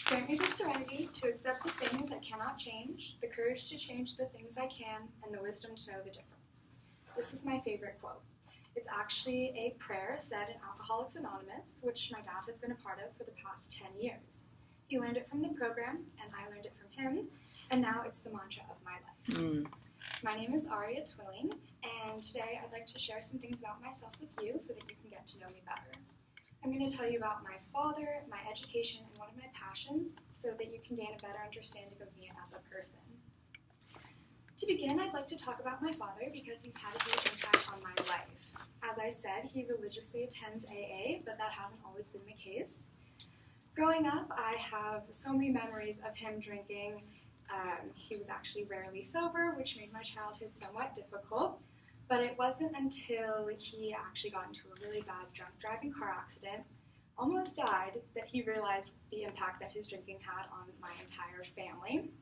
Grant me the serenity to accept the things I cannot change, the courage to change the things I can, and the wisdom to know the difference. This is my favorite quote. It's actually a prayer said in Alcoholics Anonymous, which my dad has been a part of for the past 10 years. He learned it from the program, and I learned it from him, and now it's the mantra of my life. My name is Aria Twilling, and today I'd like to share some things about myself with you so that you can get to know me better. I'm going to tell you about my father, my education, and one of my passions so that you can gain a better understanding of me as a person. To begin, I'd like to talk about my father because he's had a huge impact on my life. As I said, he religiously attends AA, but that hasn't always been the case. Growing up, I have so many memories of him drinking. He was actually rarely sober, which made my childhood somewhat difficult. But it wasn't until he actually got into a really bad drunk driving car accident, almost died, that he realized the impact that his drinking had on my entire family.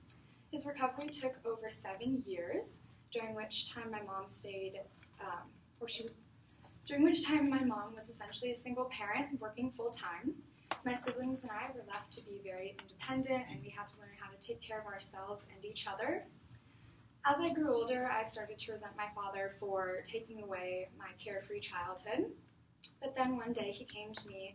His recovery took over 7 years, during which time my mom was essentially a single parent working full-time. My siblings and I were left to be very independent, and we had to learn how to take care of ourselves and each other. As I grew older, I started to resent my father for taking away my carefree childhood. But then one day he came to me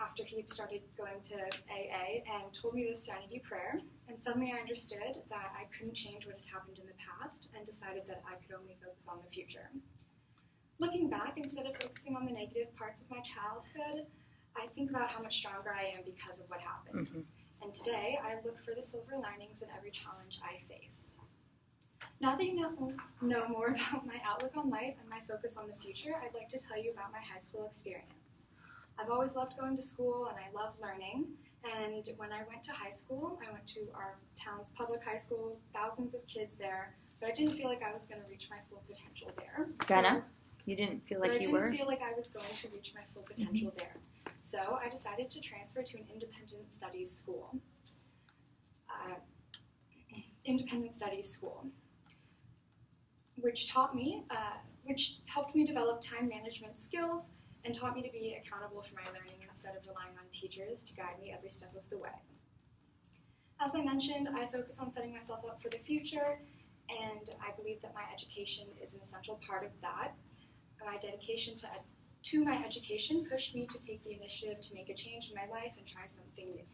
after he had started going to AA and told me the Serenity Prayer. And suddenly I understood that I couldn't change what had happened in the past and decided that I could only focus on the future. Looking back, instead of focusing on the negative parts of my childhood, I think about how much stronger I am because of what happened. And today, I look for the silver linings in every challenge I face. Now that you know more about my outlook on life and my focus on the future, I'd like to tell you about my high school experience. I've always loved going to school, and I love learning. And when I went to high school, I went to our town's public high school, thousands of kids there, but I didn't feel like I was going to reach my full potential there. You didn't feel like you were? I didn't feel like I was going to reach my full potential there. So I decided to transfer to an independent studies school. Which helped me develop time management skills and taught me to be accountable for my learning instead of relying on teachers to guide me every step of the way. As I mentioned, I focus on setting myself up for the future, and I believe that my education is an essential part of that. My dedication to my education pushed me to take the initiative to make a change in my life and try something new.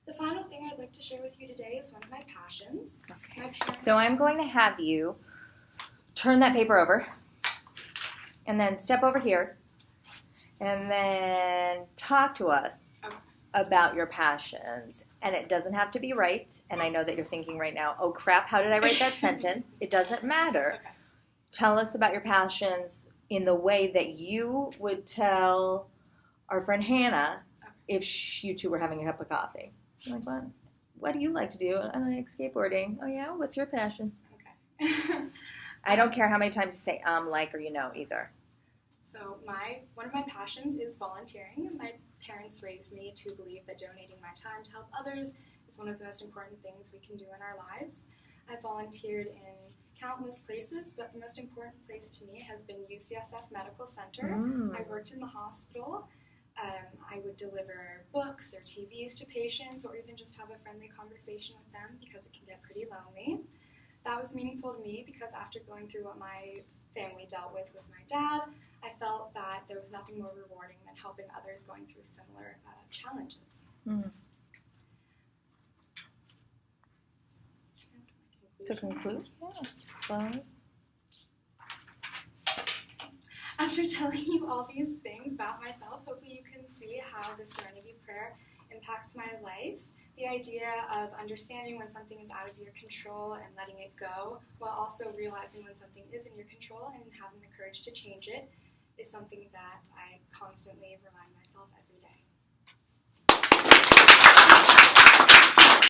The final thing I'd like to share with you today is one of my passions. Okay. So I'm going to have you turn that paper over and then step over here and then talk to us about your passions. And it doesn't have to be right. And I know that you're thinking right now, oh crap, how did I write that sentence? It doesn't matter. Okay. Tell us about your passions in the way that you would tell our friend Hannah if you two were having a cup of coffee. I'm like, what? What do you like to do? I like skateboarding. Oh yeah? What's your passion? Okay. I don't care how many times you say like, or either. So one of my passions is volunteering. My parents raised me to believe that donating my time to help others is one of the most important things we can do in our lives. I volunteered in countless places, but the most important place to me has been UCSF Medical Center. I worked in the hospital. I would deliver books or TVs to patients or even just have a friendly conversation with them because it can get pretty lonely. That was meaningful to me because after going through what my family dealt with my dad, I felt that there was nothing more rewarding than helping others going through similar challenges. To conclude? Yeah. Close. After telling you all these things about myself, hopefully you can see how the Serenity Prayer impacts my life. The idea of understanding when something is out of your control and letting it go, while also realizing when something is in your control and having the courage to change it, is something that I constantly remind myself every day.